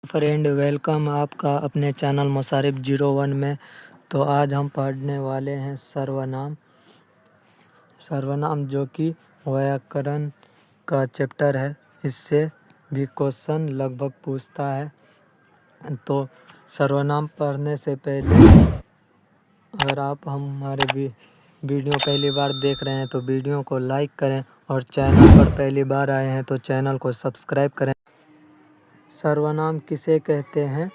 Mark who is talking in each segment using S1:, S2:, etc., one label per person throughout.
S1: Friend welcome आपका अपने channel मुसारिफ 01 में। तो आज हम पढ़ने वाले हैं सर्वनाम जो कि व्याकरण का चैप्टर है। इससे भी क्वेश्चन लगभग पूछता है। तो सर्वनाम पढ़ने से पहले अगर आप हमारे वीडियो पहली बार देख रहे हैं तो वीडियो को लाइक करें और चैनल पर पहली बार आए हैं तो चैनल को सब्सक्राइब करें। सर्वनाम किसे कहते हैं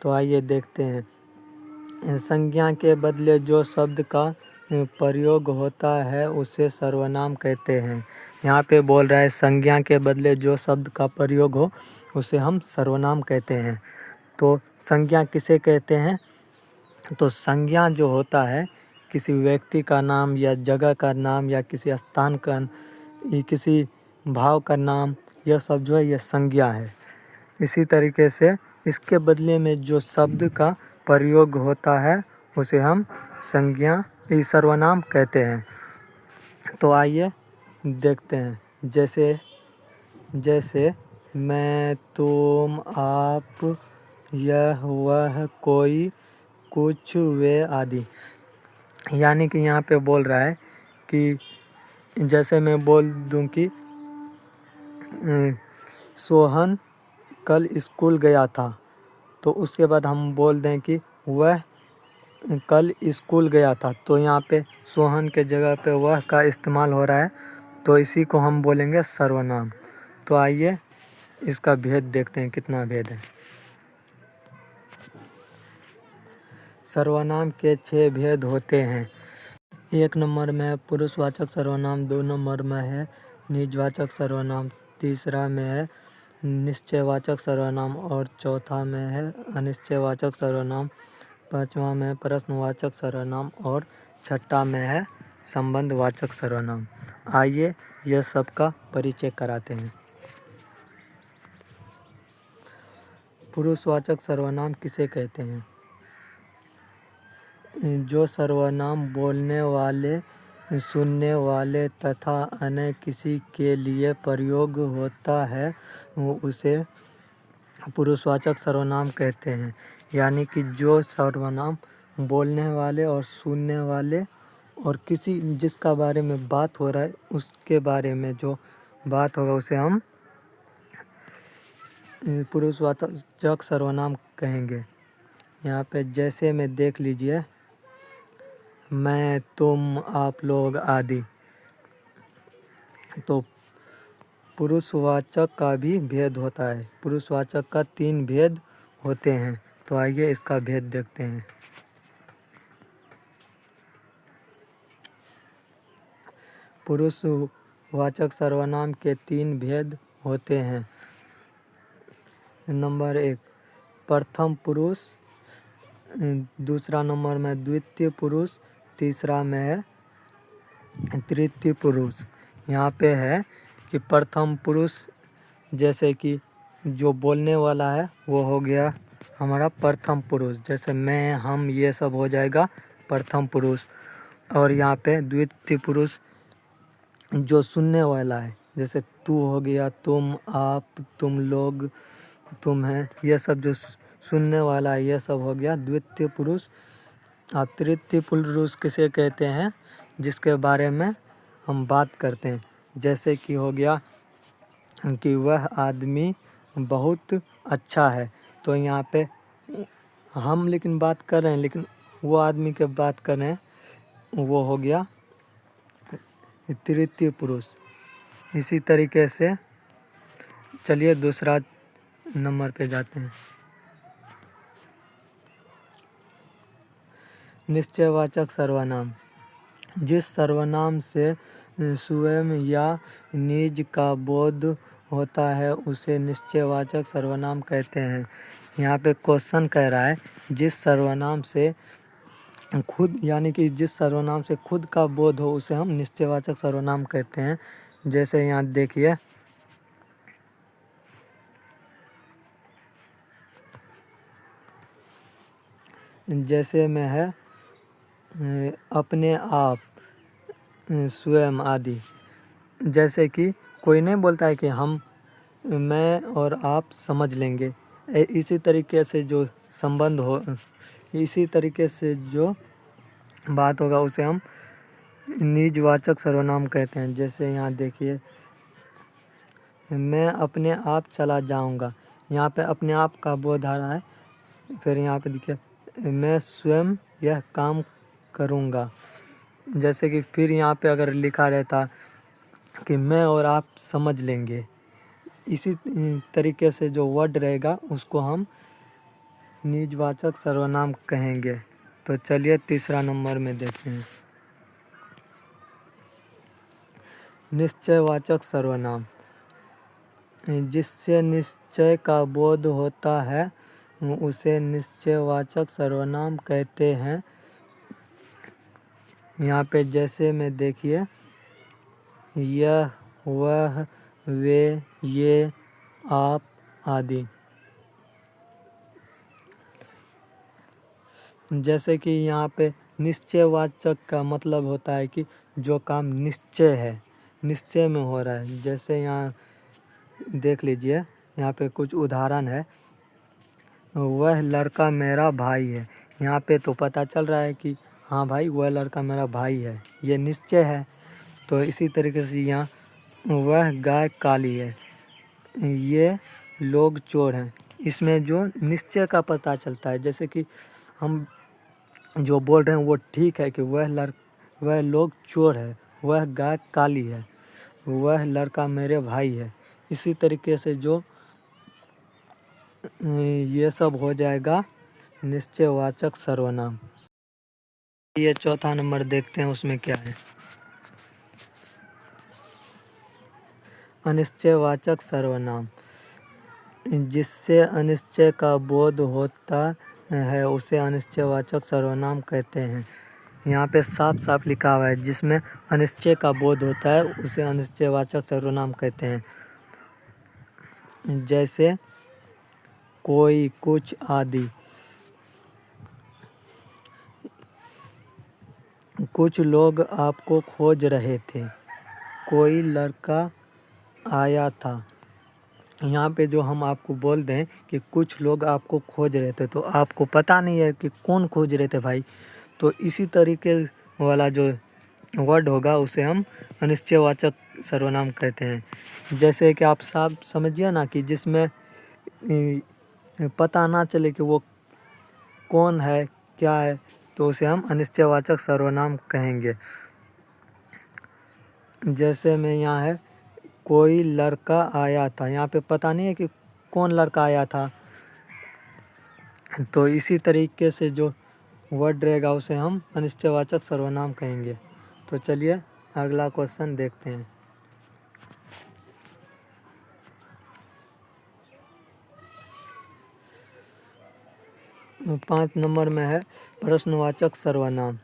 S1: तो आइए देखते हैं। संज्ञा के बदले जो शब्द का प्रयोग होता है उसे सर्वनाम कहते हैं। यहाँ पे बोल रहा है संज्ञा के बदले जो शब्द का प्रयोग हो उसे हम सर्वनाम कहते हैं। तो संज्ञा किसे कहते हैं? तो संज्ञा जो होता है किसी व्यक्ति का नाम या जगह का नाम या किसी स्थान का किसी भाव का नाम, यह सब जो है यह संज्ञा है। इसी तरीके से इसके बदले में जो शब्द का प्रयोग होता है उसे हम सर्वनाम कहते हैं। तो आइए देखते हैं। जैसे मैं, तुम, आप, यह, वह, कोई, कुछ, वे आदि। यानी कि यहाँ पे बोल रहा है कि जैसे मैं बोल दूं कि सोहन कल स्कूल गया था, तो उसके बाद हम बोल दें कि वह कल स्कूल गया था। तो यहाँ पे सोहन के जगह पे वह का इस्तेमाल हो रहा है, तो इसी को हम बोलेंगे सर्वनाम। तो आइए इसका भेद देखते हैं, कितना भेद है। सर्वनाम के 6 भेद होते हैं। 1 नंबर में है पुरुषवाचक सर्वनाम, 2 नंबर में है निजवाचक सर्वनाम, तीसरा में है निश्चयवाचक सर्वनाम और चौथा में है अनिश्चयवाचक सर्वनाम, पांचवा में प्रश्नवाचक सर्वनाम और छठा में है संबंधवाचक सर्वनाम। आइए यह सब का परिचय कराते हैं। पुरुषवाचक सर्वनाम किसे कहते हैं? जो सर्वनाम बोलने वाले, सुनने वाले तथा अन्य किसी के लिए प्रयोग होता है उसे पुरुषवाचक सर्वनाम कहते हैं। यानी कि जो सर्वनाम बोलने वाले और सुनने वाले और किसी जिसका बारे में बात हो रहा है उसके बारे में जो बात होगा उसे हम पुरुषवाचक सर्वनाम कहेंगे। यहाँ पे जैसे में देख लीजिए, मैं, तुम, आप लोग आदि। तो पुरुषवाचक का भी भेद होता है। पुरुषवाचक का 3 भेद होते हैं। तो आइए इसका भेद देखते हैं। पुरुषवाचक सर्वनाम के 3 भेद होते हैं। नंबर 1 प्रथम पुरुष, दूसरा नंबर में द्वितीय पुरुष, तीसरा में है तृतीय पुरुष। यहाँ पे है कि प्रथम पुरुष जैसे कि जो बोलने वाला है वो हो गया हमारा प्रथम पुरुष, जैसे मैं, हम, ये सब हो जाएगा प्रथम पुरुष। और यहाँ पे द्वितीय पुरुष जो सुनने वाला है, जैसे तू हो गया, तुम, आप, तुम लोग, तुम है, ये सब जो सुनने वाला है ये सब हो गया द्वितीय पुरुष। और तृतीय पुरुष किसे कहते हैं? जिसके बारे में हम बात करते हैं। जैसे कि हो गया कि वह आदमी बहुत अच्छा है। तो यहाँ पे हम लेकिन बात कर रहे हैं, लेकिन वो आदमी के बात कर रहे हैं, वो हो गया तृतीय पुरुष। इसी तरीके से चलिए दूसरा नंबर पे जाते हैं। निश्चयवाचक सर्वनाम। जिस सर्वनाम से स्वयं या निज का बोध होता है उसे निश्चयवाचक सर्वनाम कहते हैं। यहाँ पे क्वेश्चन कह रहा है जिस सर्वनाम से खुद, यानी कि जिस सर्वनाम से खुद का बोध हो उसे हम निश्चयवाचक सर्वनाम कहते हैं। जैसे यहाँ देखिए, जैसे में है अपने आप, स्वयं आदि। जैसे कि कोई नहीं बोलता है कि हम, मैं और आप समझ लेंगे, इसी तरीके से जो संबंध हो, इसी तरीके से जो बात होगा उसे हम निजवाचक सर्वनाम कहते हैं। जैसे यहाँ देखिए, मैं अपने आप चला जाऊँगा, यहाँ पे अपने आप का बोध आ रहा है। फिर यहाँ पे देखिए, मैं स्वयं यह काम करूँगा। जैसे कि फिर यहाँ पे अगर लिखा रहता कि मैं और आप समझ लेंगे, इसी तरीके से जो वर्ड रहेगा उसको हम निजवाचक सर्वनाम कहेंगे। तो चलिए तीसरा नंबर में देखते हैं, निश्चयवाचक सर्वनाम। जिससे निश्चय का बोध होता है उसे निश्चयवाचक सर्वनाम कहते हैं। यहाँ पे जैसे में देखिए, यह, वह, वे, ये, आप आदि। जैसे कि यहाँ पे निश्चयवाचक का मतलब होता है कि जो काम निश्चय है, निश्चय में हो रहा है। जैसे यहाँ देख लीजिए, यहाँ पे कुछ उदाहरण है। वह लड़का मेरा भाई है। यहाँ पे तो पता चल रहा है कि हाँ भाई, वह लड़का मेरा भाई है, ये निश्चय है। तो इसी तरीके से यहाँ वह गाय काली है, ये लोग चोर हैं। इसमें जो निश्चय का पता चलता है, जैसे कि हम जो बोल रहे हैं वो ठीक है कि वह लोग चोर है, वह गाय काली है, वह लड़का मेरे भाई है। इसी तरीके से जो ये सब हो जाएगा निश्चयवाचक सर्वनाम। ये चौथा नंबर देखते हैं उसमें क्या है, अनिश्चयवाचक सर्वनाम। जिससे अनिश्चय का बोध होता है उसे अनिश्चयवाचक सर्वनाम कहते हैं। यहाँ पे साफ साफ लिखा हुआ है, जिसमें अनिश्चय का बोध होता है उसे अनिश्चयवाचक सर्वनाम कहते हैं। जैसे कोई, कुछ आदि। कुछ लोग आपको खोज रहे थे, कोई लड़का आया था। यहाँ पे जो हम आपको बोल दें कि कुछ लोग आपको खोज रहे थे, तो आपको पता नहीं है कि कौन खोज रहे थे भाई, तो इसी तरीके वाला जो वर्ड होगा उसे हम अनिश्चयवाचक सर्वनाम कहते हैं। जैसे कि आप साफ समझिए ना कि जिसमें पता ना चले कि वो कौन है, क्या है, तो उसे हम अनिश्चयवाचक सर्वनाम कहेंगे। जैसे में यहाँ है, कोई लड़का आया था। यहाँ पे पता नहीं है कि कौन लड़का आया था, तो इसी तरीके से जो वर्ड रहेगा उसे हम अनिश्चयवाचक सर्वनाम कहेंगे। तो चलिए अगला क्वेश्चन देखते हैं। पाँच नंबर में है प्रश्नवाचक सर्वनाम।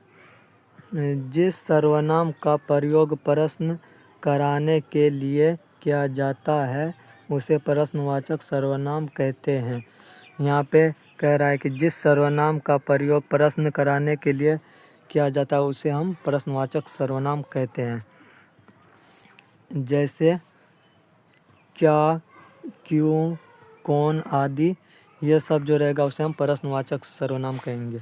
S1: जिस सर्वनाम का प्रयोग प्रश्न कराने के लिए किया जाता है उसे प्रश्नवाचक सर्वनाम कहते हैं। यहाँ पे कह रहा है कि जिस सर्वनाम का प्रयोग प्रश्न कराने के लिए किया जाता है उसे हम प्रश्नवाचक सर्वनाम कहते हैं। जैसे क्या, क्यों, कौन आदि, ये सब जो रहेगा उसे हम प्रश्नवाचक सर्वनाम कहेंगे।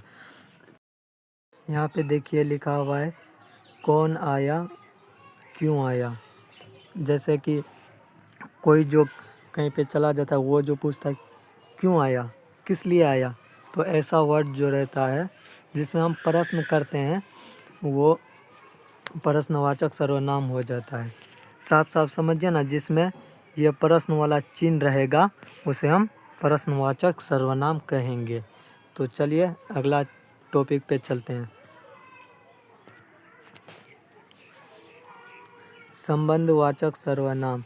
S1: यहाँ पे देखिए लिखा हुआ है, कौन आया, क्यों आया। जैसे कि कोई जो कहीं पे चला जाता है वो जो पूछता है क्यों आया, किस लिए आया, तो ऐसा वर्ड जो रहता है जिसमें हम प्रश्न करते हैं वो प्रश्नवाचक सर्वनाम हो जाता है। साफ साफ समझिए ना, जिसमें यह प्रश्न वाला चिन्ह रहेगा उसे हम प्रश्नवाचक सर्वनाम कहेंगे। तो चलिए अगला टॉपिक पे चलते हैं, संबंधवाचक सर्वनाम।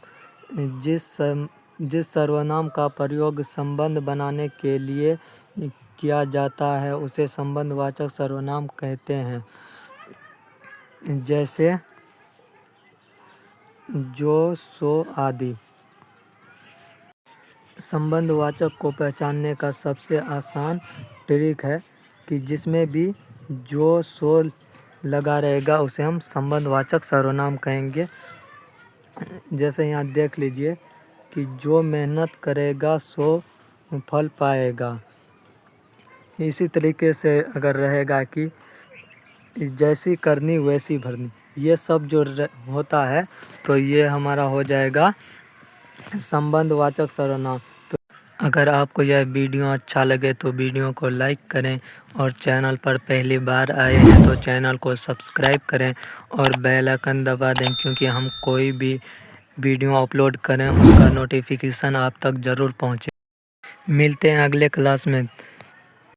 S1: जिस सर्वनाम का प्रयोग संबंध बनाने के लिए किया जाता है उसे संबंधवाचक सर्वनाम कहते हैं। जैसे जो, सो आदि। संबंधवाचक को पहचानने का सबसे आसान ट्रिक है कि जिसमें भी जो, सो लगा रहेगा उसे हम संबंधवाचक सर्वनाम कहेंगे। जैसे यहाँ देख लीजिए कि जो मेहनत करेगा सो फल पाएगा। इसी तरीके से अगर रहेगा कि जैसी करनी वैसी भरनी, ये सब जो होता है तो ये हमारा हो जाएगा संबंधवाचक सर्वनाम। तो अगर आपको यह वीडियो अच्छा लगे तो वीडियो को लाइक करें और चैनल पर पहली बार आए हैं तो चैनल को सब्सक्राइब करें और बेल आइकन दबा दें, क्योंकि हम कोई भी वीडियो अपलोड करें उसका नोटिफिकेशन आप तक ज़रूर पहुँचे। मिलते हैं अगले क्लास में।